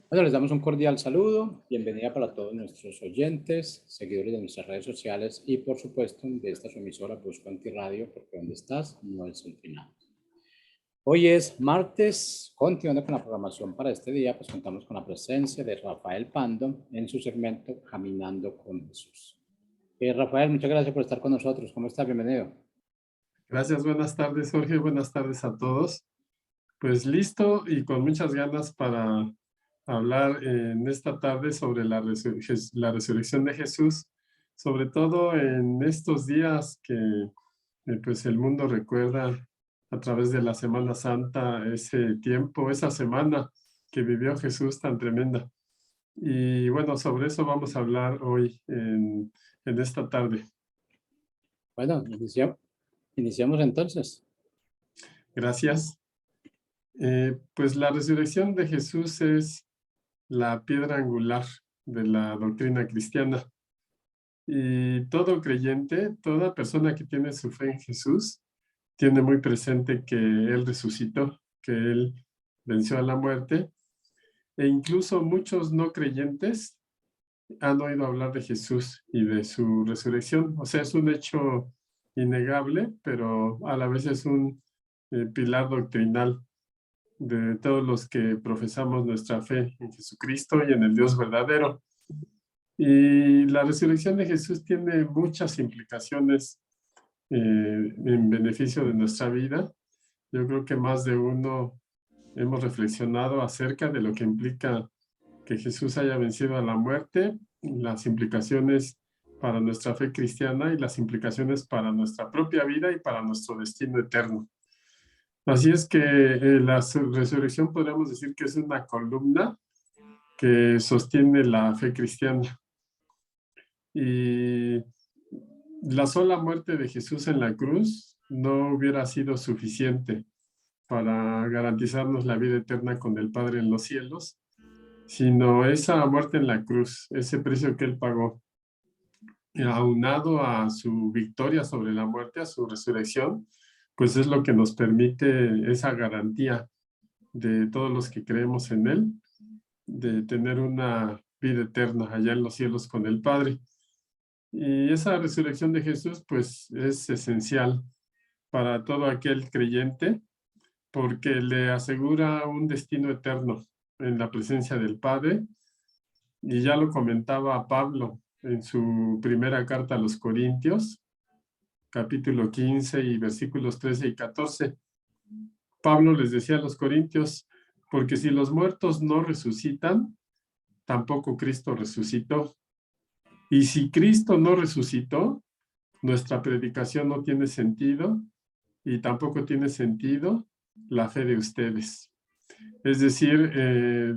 Bueno, les damos un cordial saludo, bienvenida para todos nuestros oyentes, seguidores de nuestras redes sociales y por supuesto de esta su emisora Busco Antirradio, porque donde estás no es el final. Hoy es martes, continuando con la programación para este día, pues contamos con la presencia de Rafael Pando en su segmento Caminando con Jesús. Rafael, muchas gracias por estar con nosotros. ¿Cómo estás? Bienvenido. Gracias, buenas tardes, Jorge. Buenas tardes a todos. Pues listo y con muchas ganas para hablar en esta tarde sobre la resurrección de Jesús, sobre todo en estos días que pues el mundo recuerda a través de la Semana Santa ese tiempo, esa semana que vivió Jesús tan tremenda. Y bueno, sobre eso vamos a hablar hoy en esta tarde. Bueno, iniciamos entonces. Gracias. Pues la resurrección de Jesús es la piedra angular de la doctrina cristiana. Y todo creyente, toda persona que tiene su fe en Jesús, tiene muy presente que Él resucitó, que Él venció a la muerte. E incluso muchos no creyentes han oído hablar de Jesús y de su resurrección. O sea, es un hecho innegable, pero a la vez es un pilar doctrinal de todos los que profesamos nuestra fe en Jesucristo y en el Dios verdadero. Y la resurrección de Jesús tiene muchas implicaciones en beneficio de nuestra vida. Yo creo que más de uno hemos reflexionado acerca de lo que implica que Jesús haya vencido a la muerte, las implicaciones para nuestra fe cristiana y las implicaciones para nuestra propia vida y para nuestro destino eterno. Así es que la resurrección podríamos decir que es una columna que sostiene la fe cristiana. Y la sola muerte de Jesús en la cruz no hubiera sido suficiente para garantizarnos la vida eterna con el Padre en los cielos, sino esa muerte en la cruz, ese precio que Él pagó, aunado a su victoria sobre la muerte, a su resurrección, pues es lo que nos permite esa garantía de todos los que creemos en Él, de tener una vida eterna allá en los cielos con el Padre. Y esa resurrección de Jesús, pues, es esencial para todo aquel creyente, porque le asegura un destino eterno en la presencia del Padre. Y ya lo comentaba Pablo en su primera carta a los Corintios, capítulo 15 y versículos 13 y 14. Pablo les decía a los corintios, porque si los muertos no resucitan, tampoco Cristo resucitó. Y si Cristo no resucitó, nuestra predicación no tiene sentido y tampoco tiene sentido la fe de ustedes. Es decir,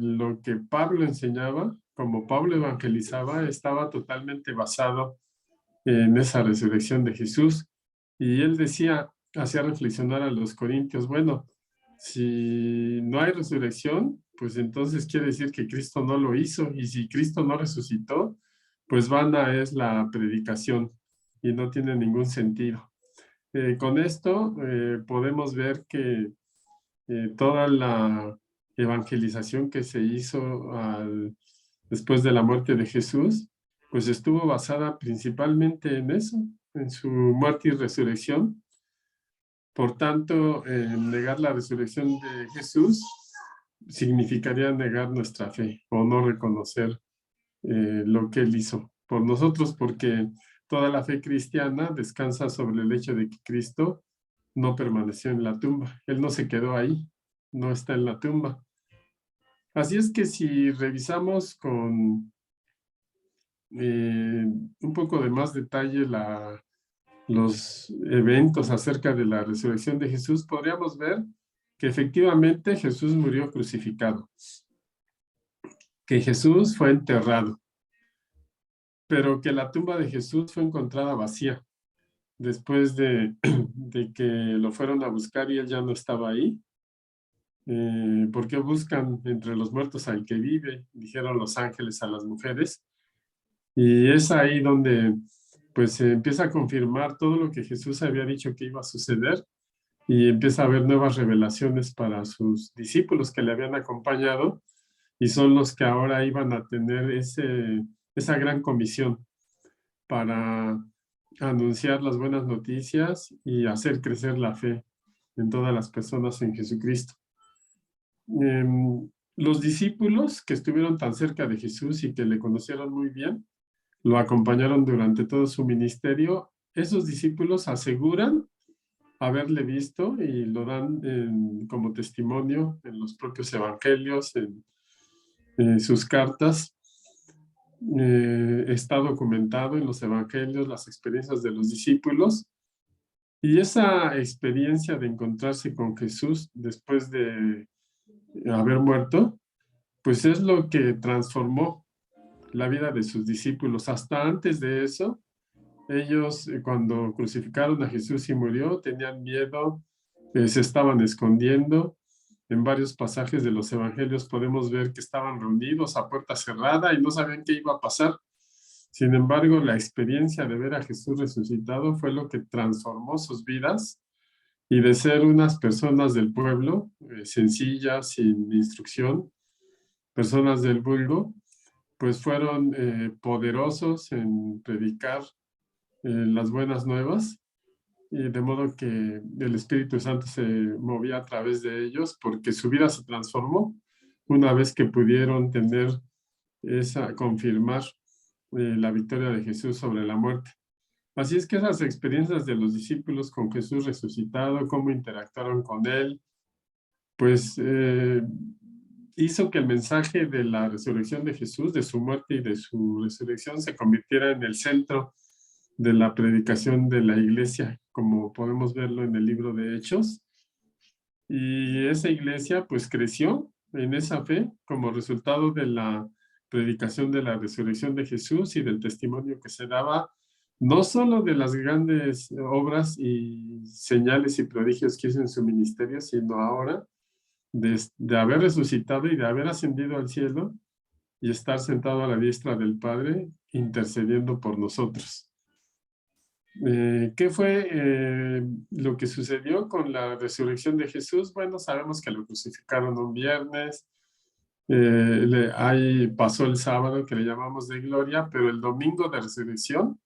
lo que Pablo enseñaba, como Pablo evangelizaba, estaba totalmente basado en esa resurrección de Jesús. Y él decía, hacía reflexionar a los corintios, bueno, si no hay resurrección, pues entonces quiere decir que Cristo no lo hizo. Y si Cristo no resucitó, pues vana es la predicación y no tiene ningún sentido. Con esto podemos ver que toda la evangelización que se hizo después de la muerte de Jesús, pues estuvo basada principalmente en eso, en su muerte y resurrección. Por tanto, negar la resurrección de Jesús significaría negar nuestra fe o no reconocer lo que Él hizo por nosotros, porque toda la fe cristiana descansa sobre el hecho de que Cristo no permaneció en la tumba. Él no se quedó ahí, no está en la tumba. Así es que si revisamos con un poco de más detalle los eventos acerca de la resurrección de Jesús, podríamos ver que efectivamente Jesús murió crucificado, que Jesús fue enterrado, pero que la tumba de Jesús fue encontrada vacía después de que lo fueron a buscar y él ya no estaba ahí. ¿Por qué buscan entre los muertos al que vive? Dijeron los ángeles a las mujeres. Y es ahí donde pues se empieza a confirmar todo lo que Jesús había dicho que iba a suceder y empieza a haber nuevas revelaciones para sus discípulos que le habían acompañado y son los que ahora iban a tener esa gran comisión para anunciar las buenas noticias y hacer crecer la fe en todas las personas en Jesucristo. Los discípulos que estuvieron tan cerca de Jesús y que le conocieron muy bien, lo acompañaron durante todo su ministerio. Esos discípulos aseguran haberle visto y lo dan como testimonio en los propios evangelios, en sus cartas. Está documentado en los evangelios las experiencias de los discípulos, y esa experiencia de encontrarse con Jesús después de haber muerto, pues es lo que transformó la vida de sus discípulos. Hasta antes de eso, ellos cuando crucificaron a Jesús y murió, tenían miedo, se estaban escondiendo. En varios pasajes de los evangelios podemos ver que estaban reunidos a puerta cerrada y no sabían qué iba a pasar. Sin embargo, la experiencia de ver a Jesús resucitado fue lo que transformó sus vidas, y de ser unas personas del pueblo, sencillas, sin instrucción, personas del vulgo, pues fueron poderosos en predicar las buenas nuevas, y de modo que el Espíritu Santo se movía a través de ellos, porque su vida se transformó una vez que pudieron confirmar la victoria de Jesús sobre la muerte. Así es que esas experiencias de los discípulos con Jesús resucitado, cómo interactuaron con él, pues hizo que el mensaje de la resurrección de Jesús, de su muerte y de su resurrección, se convirtiera en el centro de la predicación de la iglesia, como podemos verlo en el libro de Hechos. Y esa iglesia pues creció en esa fe como resultado de la predicación de la resurrección de Jesús y del testimonio que se daba, no solo de las grandes obras y señales y prodigios que hizo en su ministerio, sino ahora de haber resucitado y de haber ascendido al cielo y estar sentado a la diestra del Padre intercediendo por nosotros. ¿Qué fue lo que sucedió con la resurrección de Jesús? Bueno, sabemos que lo crucificaron un viernes, ahí pasó el sábado que le llamamos de gloria, pero el domingo de resurrección,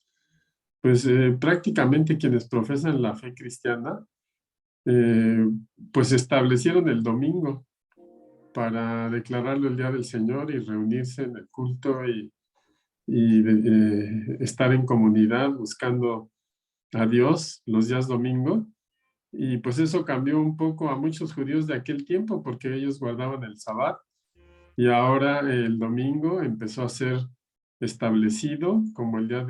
pues prácticamente quienes profesan la fe cristiana, pues establecieron el domingo para declararlo el día del Señor y reunirse en el culto y estar en comunidad buscando a Dios los días domingo. Y pues eso cambió un poco a muchos judíos de aquel tiempo, porque ellos guardaban el Sabbat, y ahora el domingo empezó a ser establecido como el día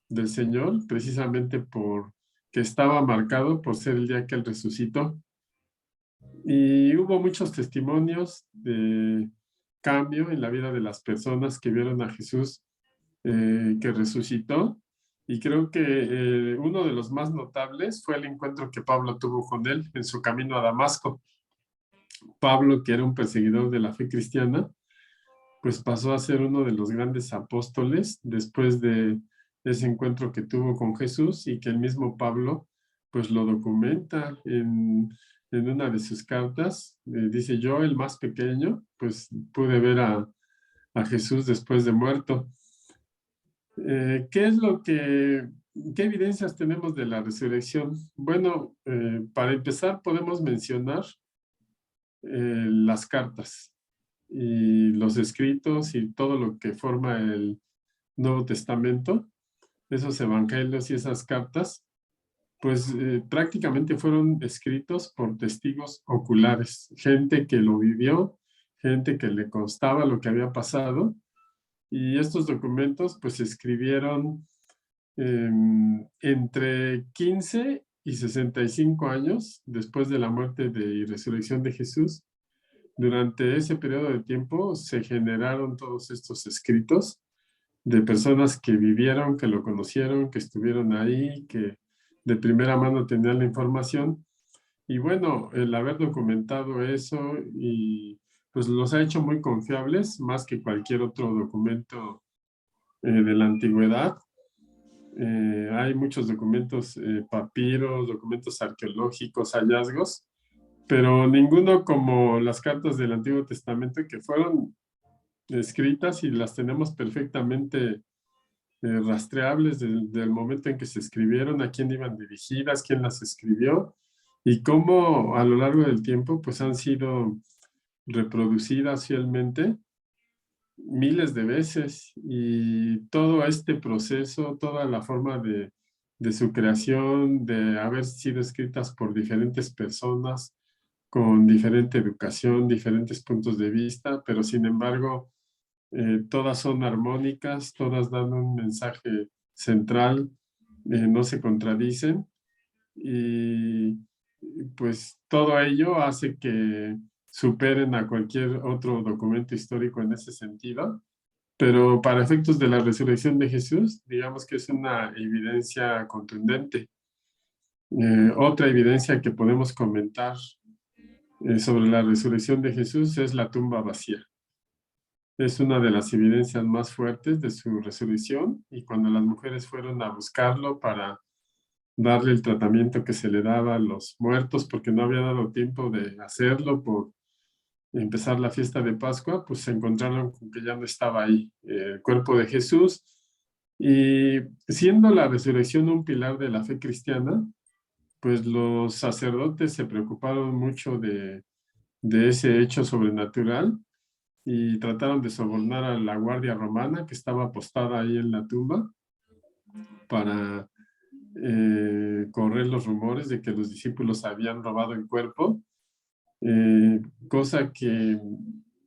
del Señor, precisamente porque estaba marcado por ser el día que Él resucitó. Y hubo muchos testimonios de cambio en la vida de las personas que vieron a Jesús que resucitó. Y creo que uno de los más notables fue el encuentro que Pablo tuvo con él en su camino a Damasco. Pablo, que era un perseguidor de la fe cristiana, pues pasó a ser uno de los grandes apóstoles después de ese encuentro que tuvo con Jesús, y que el mismo Pablo pues lo documenta en una de sus cartas. Dice: yo, el más pequeño, pues pude ver a Jesús después de muerto. ¿Qué evidencias tenemos de la resurrección? Bueno, para empezar podemos mencionar las cartas y los escritos y todo lo que forma el Nuevo Testamento. Esos evangelios y esas cartas, pues prácticamente fueron escritos por testigos oculares, gente que lo vivió, gente que le constaba lo que había pasado. Y estos documentos pues se escribieron entre 15 y 65 años después de la muerte y resurrección de Jesús. Durante ese periodo de tiempo se generaron todos estos escritos de personas que vivieron, que lo conocieron, que estuvieron ahí, que de primera mano tenían la información. Y bueno, el haber documentado eso y pues los ha hecho muy confiables, más que cualquier otro documento de la antigüedad. Hay muchos documentos, papiros, documentos arqueológicos, hallazgos, pero ninguno como las cartas del Antiguo Testamento, que fueron escritas y las tenemos perfectamente rastreables del momento en que se escribieron, a quién iban dirigidas, quién las escribió y cómo a lo largo del tiempo pues han sido reproducidas fielmente miles de veces, y todo este proceso, toda la forma de su creación, de haber sido escritas por diferentes personas con diferente educación, diferentes puntos de vista, pero sin embargo todas son armónicas, todas dan un mensaje central, no se contradicen, y pues todo ello hace que superen a cualquier otro documento histórico en ese sentido. Pero para efectos de la resurrección de Jesús, digamos que es una evidencia contundente. Otra evidencia que podemos comentar sobre la resurrección de Jesús es la tumba vacía. Es una de las evidencias más fuertes de su resurrección, y cuando las mujeres fueron a buscarlo para darle el tratamiento que se le daba a los muertos, porque no había dado tiempo de hacerlo por empezar la fiesta de Pascua, pues se encontraron con que ya no estaba ahí el cuerpo de Jesús. Y siendo la resurrección un pilar de la fe cristiana, pues los sacerdotes se preocuparon mucho de ese hecho sobrenatural y trataron de sobornar a la guardia romana que estaba apostada ahí en la tumba para correr los rumores de que los discípulos habían robado el cuerpo, cosa que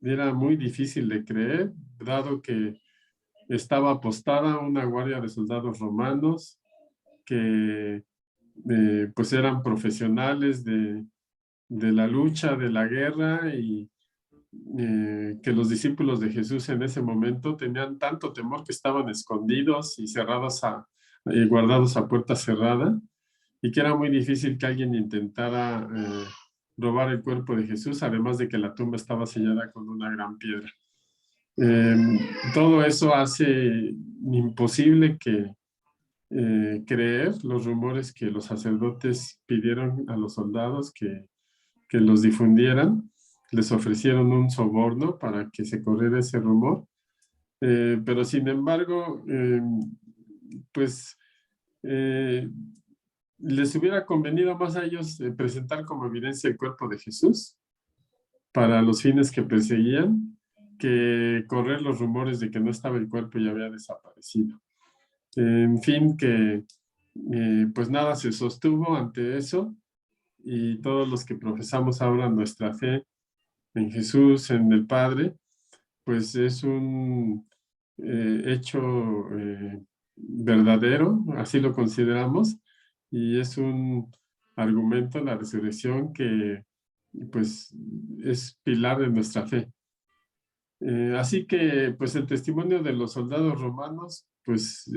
era muy difícil de creer, dado que estaba apostada una guardia de soldados romanos que pues eran profesionales de la lucha, de la guerra, y que los discípulos de Jesús en ese momento tenían tanto temor que estaban escondidos y cerrados guardados a puerta cerrada, y que era muy difícil que alguien intentara robar el cuerpo de Jesús, además de que la tumba estaba sellada con una gran piedra. Todo eso hace imposible que creer los rumores que los sacerdotes pidieron a los soldados que los difundieran. Les ofrecieron un soborno para que se corriera ese rumor, pero sin embargo, pues les hubiera convenido más a ellos presentar como evidencia el cuerpo de Jesús para los fines que perseguían, que correr los rumores de que no estaba el cuerpo y había desaparecido. En fin, que pues nada se sostuvo ante eso, y todos los que profesamos ahora nuestra fe en Jesús, en el Padre, pues es un hecho verdadero, así lo consideramos, y es un argumento, la resurrección, que pues es pilar de nuestra fe. Así que pues el testimonio de los soldados romanos, pues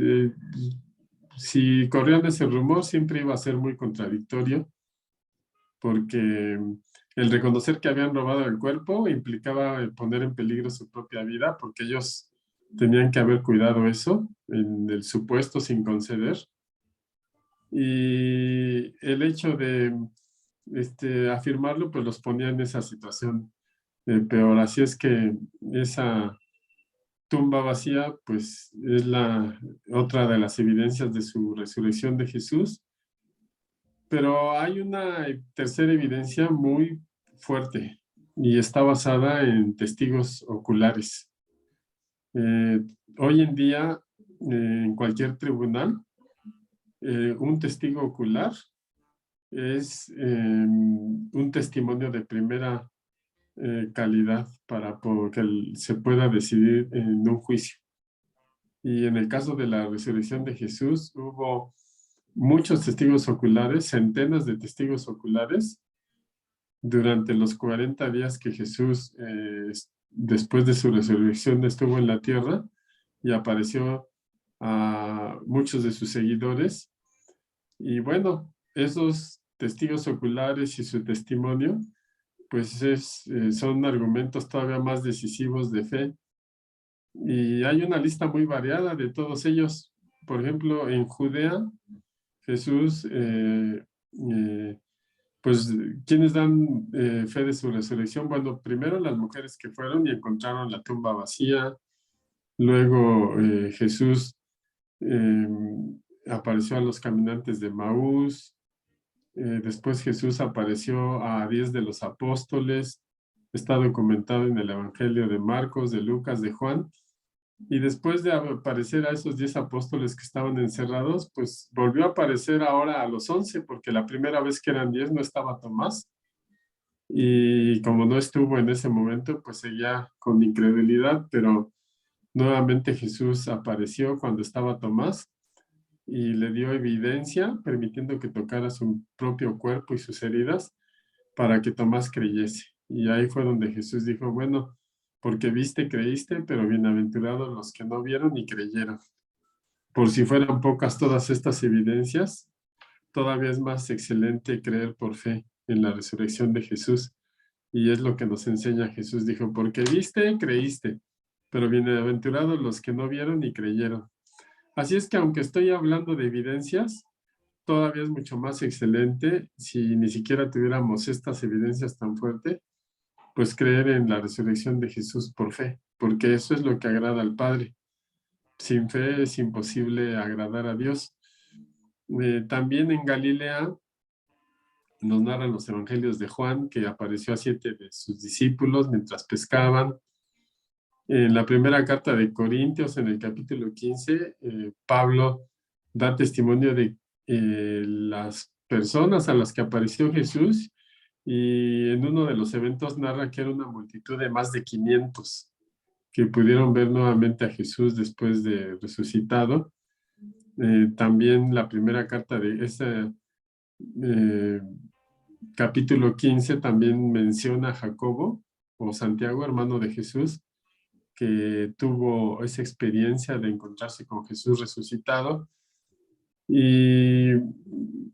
si corrían ese rumor siempre iba a ser muy contradictorio, porque el reconocer que habían robado el cuerpo implicaba poner en peligro su propia vida, porque ellos tenían que haber cuidado eso en el supuesto sin conceder. Y el hecho de afirmarlo, pues los ponía en esa situación peor. Así es que esa tumba vacía, pues es otra de las evidencias de su resurrección de Jesús. Pero hay una tercera evidencia muy fuerte y está basada en testigos oculares. Hoy en día, en cualquier tribunal, un testigo ocular es un testimonio de primera calidad para que se pueda decidir en un juicio. Y en el caso de la resurrección de Jesús, hubo muchos testigos oculares, centenas de testigos oculares, durante los 40 días que Jesús, después de su resurrección, estuvo en la tierra y apareció a muchos de sus seguidores. Y bueno, esos testigos oculares y su testimonio, pues son argumentos todavía más decisivos de fe. Y hay una lista muy variada de todos ellos. Por ejemplo, en Judea, Jesús pues, ¿quiénes dan fe de su resurrección? Bueno, primero las mujeres que fueron y encontraron la tumba vacía. Luego Jesús eh, apareció a los caminantes de Maús. Después Jesús apareció a 10 de los apóstoles. Está documentado en el Evangelio de Marcos, de Lucas, de Juan. Y después de aparecer a esos 10 apóstoles que estaban encerrados, pues volvió a aparecer ahora a los 11, porque la primera vez que eran 10 no estaba Tomás. Y como no estuvo en ese momento, pues seguía con incredulidad, pero nuevamente Jesús apareció cuando estaba Tomás y le dio evidencia, permitiendo que tocara su propio cuerpo y sus heridas para que Tomás creyese. Y ahí fue donde Jesús dijo, bueno, porque viste, creíste, pero bienaventurados los que no vieron y creyeron. Por si fueran pocas todas estas evidencias, todavía es más excelente creer por fe en la resurrección de Jesús. Y es lo que nos enseña Jesús. Dijo, porque viste, creíste, pero bienaventurados los que no vieron y creyeron. Así es que aunque estoy hablando de evidencias, todavía es mucho más excelente si ni siquiera tuviéramos estas evidencias tan fuertes, pues creer en la resurrección de Jesús por fe, porque eso es lo que agrada al Padre. Sin fe es imposible agradar a Dios. También en Galilea nos narran los evangelios de Juan, que apareció a 7 de sus discípulos mientras pescaban. En la primera carta de Corintios, en el capítulo 15, Pablo da testimonio de las personas a las que apareció Jesús, y en uno de los eventos narra que era una multitud de más de 500 que pudieron ver nuevamente a Jesús después de resucitado. También la primera carta de ese capítulo 15 también menciona a Jacobo o Santiago, hermano de Jesús, que tuvo esa experiencia de encontrarse con Jesús resucitado. Y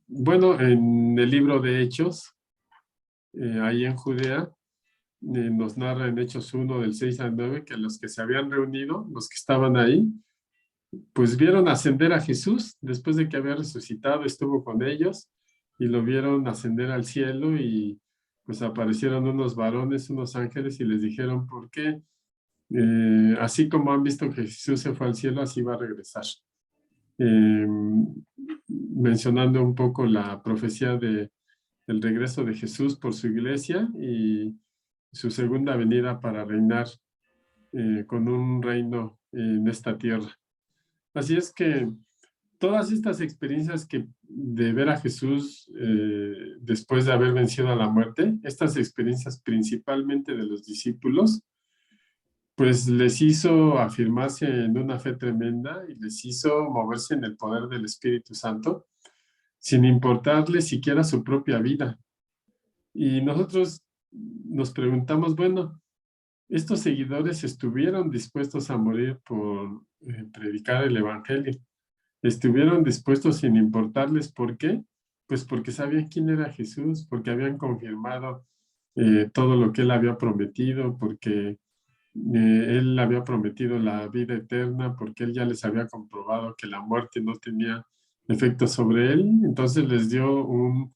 bueno, en el libro de Hechos, ahí en Judea, nos narra en Hechos 1 del 6 al 9 que los que se habían reunido, los que estaban ahí, pues vieron ascender a Jesús después de que había resucitado, estuvo con ellos y lo vieron ascender al cielo, y pues aparecieron unos varones, unos ángeles, y les dijeron, ¿por qué? Así como han visto que Jesús se fue al cielo, así va a regresar. Mencionando un poco la profecía del regreso de Jesús por su iglesia y su segunda venida para reinar con un reino en esta tierra. Así es que todas estas experiencias de ver a Jesús después de haber vencido a la muerte, estas experiencias principalmente de los discípulos, pues les hizo afirmarse en una fe tremenda y les hizo moverse en el poder del Espíritu Santo, sin importarles siquiera su propia vida. Y nosotros nos preguntamos, bueno, estos seguidores estuvieron dispuestos a morir por predicar el Evangelio. Estuvieron dispuestos sin importarles. ¿Por qué? Pues porque sabían quién era Jesús, porque habían confirmado todo lo que él había prometido, porque él había prometido la vida eterna, porque él ya les había comprobado que la muerte no tenía efecto sobre él. Entonces les dio un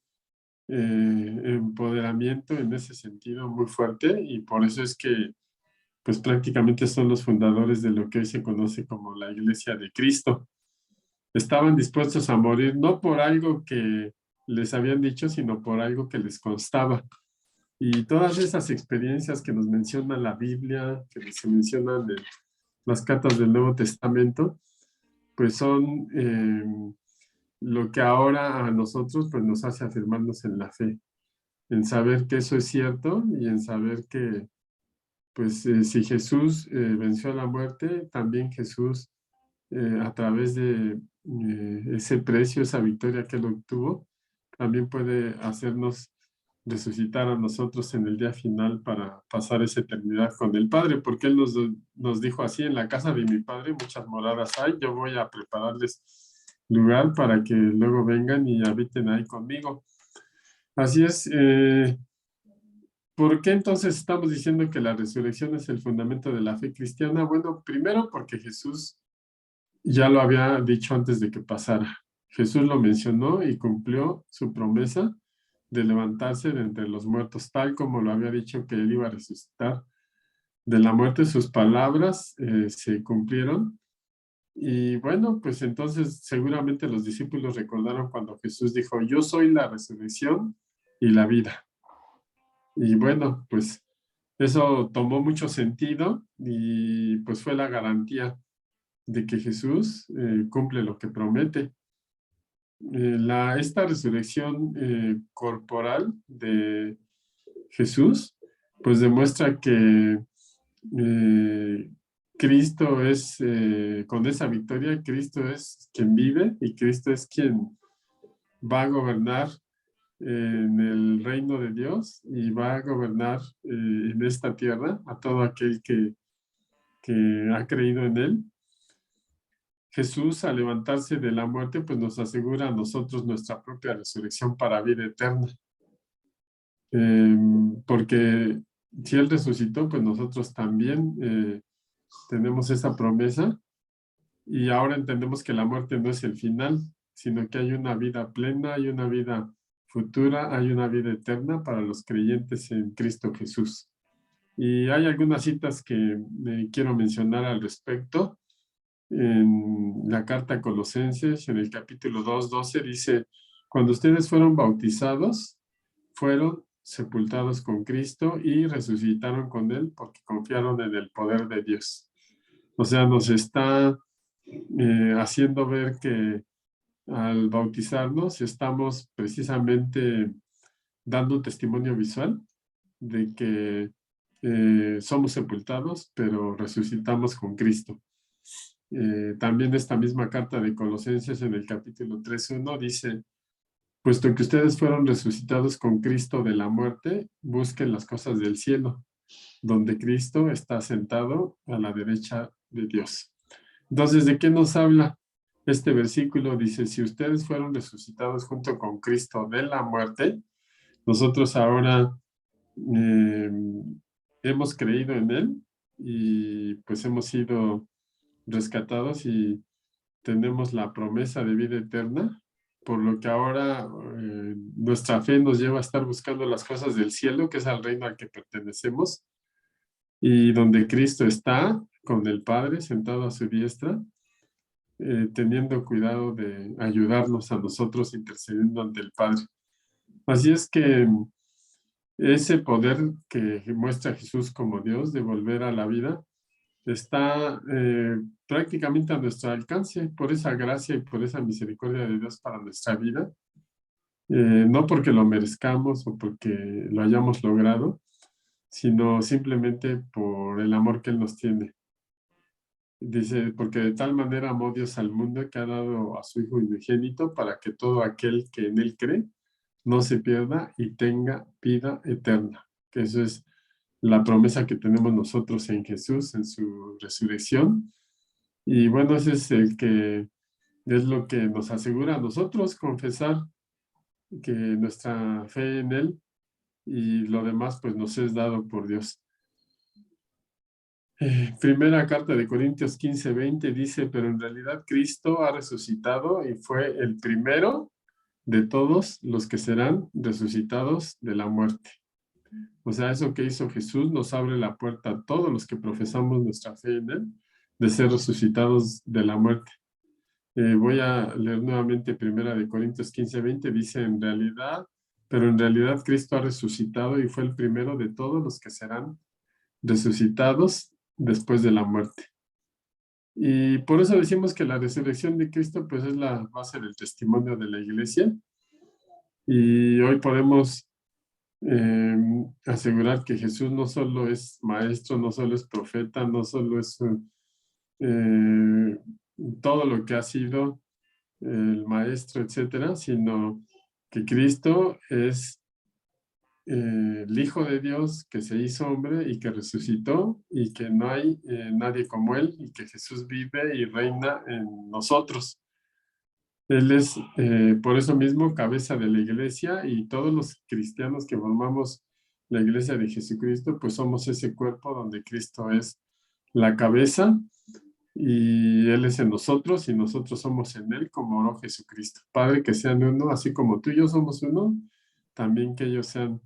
empoderamiento en ese sentido muy fuerte, y por eso es que pues prácticamente son los fundadores de lo que hoy se conoce como la Iglesia de Cristo. Estaban dispuestos a morir no por algo que les habían dicho, sino por algo que les constaba. Y todas esas experiencias que nos menciona la Biblia, que se mencionan en las cartas del Nuevo Testamento, pues son lo que ahora a nosotros pues nos hace afirmarnos en la fe, en saber que eso es cierto y en saber que pues si Jesús venció a la muerte, también Jesús a través de ese precio, esa victoria que él obtuvo, también puede hacernos resucitar a nosotros en el día final para pasar esa eternidad con el Padre, porque él nos dijo así: en la casa de mi Padre muchas moradas hay, yo voy a prepararles lugar para que luego vengan y habiten ahí conmigo. Así es. ¿Por qué entonces estamos diciendo que la resurrección es el fundamento de la fe cristiana? Bueno, primero porque Jesús ya lo había dicho antes de que pasara. Jesús lo mencionó y cumplió su promesa de levantarse de entre los muertos, tal como lo había dicho que él iba a resucitar de la muerte. Sus palabras se cumplieron. Y bueno, pues entonces seguramente los discípulos recordaron cuando Jesús dijo, yo soy la resurrección y la vida. Y bueno, pues eso tomó mucho sentido y pues fue la garantía de que Jesús cumple lo que promete. Esta resurrección corporal de Jesús, pues demuestra que Cristo es, con esa victoria, Cristo es quien vive y Cristo es quien va a gobernar en el reino de Dios y va a gobernar en esta tierra a todo aquel que ha creído en él. Jesús, al levantarse de la muerte, pues nos asegura a nosotros nuestra propia resurrección para vida eterna. Porque si Él resucitó, pues nosotros también tenemos esa promesa y ahora entendemos que la muerte no es el final, sino que hay una vida plena, hay una vida futura, hay una vida eterna para los creyentes en Cristo Jesús. Y hay algunas citas que quiero mencionar al respecto. En la carta a Colosenses, en el capítulo 2:12, dice, cuando ustedes fueron bautizados, fueron sepultados con Cristo y resucitaron con Él porque confiaron en el poder de Dios. O sea, nos está haciendo ver que al bautizarnos estamos precisamente dando un testimonio visual de que somos sepultados, pero resucitamos con Cristo. También esta misma carta de Colosenses en el capítulo 3:1 dice, puesto que ustedes fueron resucitados con Cristo de la muerte, busquen las cosas del cielo, donde Cristo está sentado a la derecha de Dios. Entonces, ¿de qué nos habla este versículo? Dice, si ustedes fueron resucitados junto con Cristo de la muerte, nosotros ahora hemos creído en Él y pues hemos sido rescatados y tenemos la promesa de vida eterna, por lo que ahora nuestra fe nos lleva a estar buscando las cosas del cielo, que es el reino al que pertenecemos, y donde Cristo está con el Padre sentado a su diestra, teniendo cuidado de ayudarnos a nosotros intercediendo ante el Padre. Así es que ese poder que muestra Jesús como Dios de volver a la vida está prácticamente a nuestro alcance por esa gracia y por esa misericordia de Dios para nuestra vida. No porque lo merezcamos o porque lo hayamos logrado, sino simplemente por el amor que Él nos tiene. Dice, porque de tal manera amó Dios al mundo que ha dado a su Hijo unigénito para que todo aquel que en Él cree no se pierda y tenga vida eterna. Que eso es la promesa que tenemos nosotros en Jesús, en su resurrección. Y bueno, ese es lo que nos asegura a nosotros confesar que nuestra fe en Él y lo demás pues nos es dado por Dios. Primera carta de Corintios 15:20 dice, pero en realidad Cristo ha resucitado y fue el primero de todos los que serán resucitados de la muerte. O sea, eso que hizo Jesús nos abre la puerta a todos los que profesamos nuestra fe en Él, de ser resucitados de la muerte. Voy a leer nuevamente Primera de Corintios 15:20, dice pero en realidad Cristo ha resucitado y fue el primero de todos los que serán resucitados después de la muerte. Y por eso decimos que la resurrección de Cristo pues es la base del testimonio de la iglesia. Y hoy podemos asegurar que Jesús no solo es maestro, no solo es profeta, no solo es todo lo que ha sido el maestro, etcétera, sino que Cristo es el Hijo de Dios que se hizo hombre y que resucitó y que no hay nadie como Él y que Jesús vive y reina en nosotros. Él es, por eso mismo, cabeza de la iglesia y todos los cristianos que formamos la iglesia de Jesucristo, pues somos ese cuerpo donde Cristo es la cabeza y Él es en nosotros y nosotros somos en Él como oró Jesucristo. Padre, que sean uno, así como tú y yo somos uno, también que ellos sean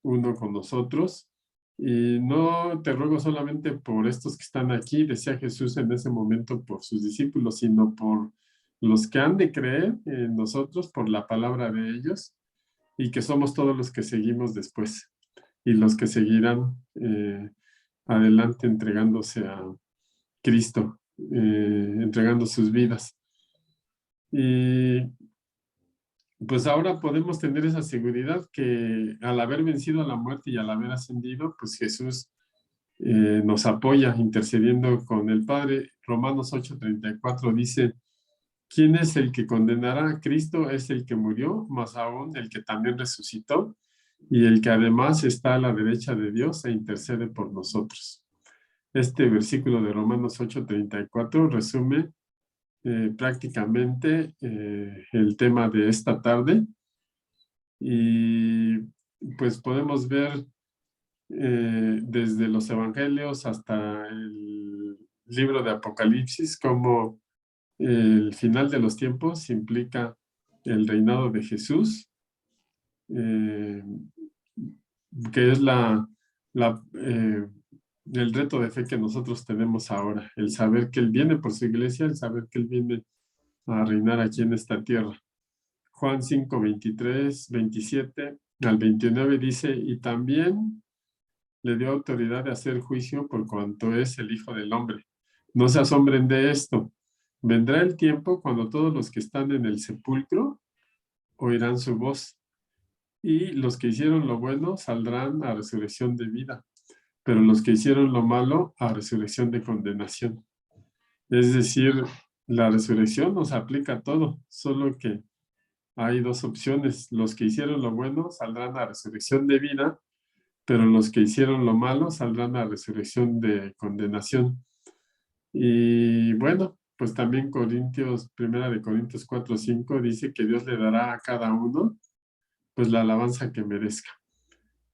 uno con nosotros. Y no te ruego solamente por estos que están aquí, decía Jesús en ese momento por sus discípulos, sino por los que han de creer en nosotros, por la palabra de ellos, y que somos todos los que seguimos después, y los que seguirán adelante entregándose a Cristo, entregando sus vidas. Y pues ahora podemos tener esa seguridad que al haber vencido a la muerte y al haber ascendido, pues Jesús nos apoya intercediendo con el Padre. Romanos 8:34 dice, ¿quién es el que condenará a Cristo? Es el que murió, más aún el que también resucitó y el que además está a la derecha de Dios e intercede por nosotros. Este versículo de Romanos 8:34 resume prácticamente el tema de esta tarde y pues podemos ver desde los evangelios hasta el libro de Apocalipsis como el final de los tiempos implica el reinado de Jesús, que es el reto de fe que nosotros tenemos ahora, el saber que Él viene por su iglesia, el saber que Él viene a reinar aquí en esta tierra. Juan 5:23, 27 al 29 dice, y también le dio autoridad de hacer juicio por cuanto es el Hijo del Hombre. No se asombren de esto. Vendrá el tiempo cuando todos los que están en el sepulcro oirán su voz, y los que hicieron lo bueno saldrán a resurrección de vida, pero los que hicieron lo malo a resurrección de condenación. Es decir, la resurrección nos aplica a todo, solo que hay dos opciones. Los que hicieron lo bueno saldrán a resurrección de vida, pero los que hicieron lo malo saldrán a resurrección de condenación. Y bueno, pues también Primera de Corintios 4:5 dice que Dios le dará a cada uno pues la alabanza que merezca.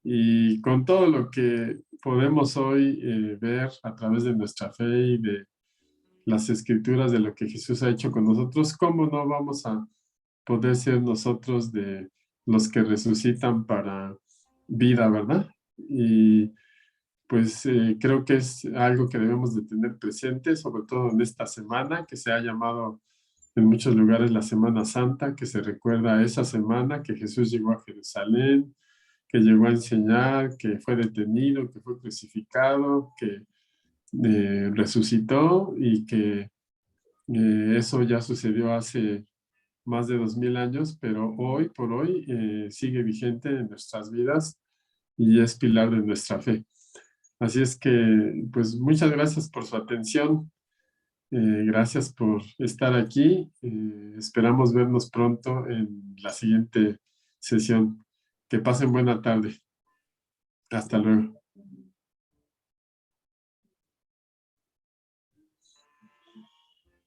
Y con todo lo que podemos hoy ver a través de nuestra fe y de las escrituras de lo que Jesús ha hecho con nosotros, ¿cómo no vamos a poder ser nosotros de los que resucitan para vida, verdad? Y pues creo que es algo que debemos de tener presente, sobre todo en esta semana que se ha llamado en muchos lugares la Semana Santa, que se recuerda esa semana que Jesús llegó a Jerusalén, que llegó a enseñar, que fue detenido, que fue crucificado, que resucitó y que eso ya sucedió hace más de 2000 años, pero hoy por hoy sigue vigente en nuestras vidas y es pilar de nuestra fe. Así es que, pues muchas gracias por su atención. Gracias por estar aquí. Esperamos vernos pronto en la siguiente sesión. Que pasen buena tarde. Hasta luego.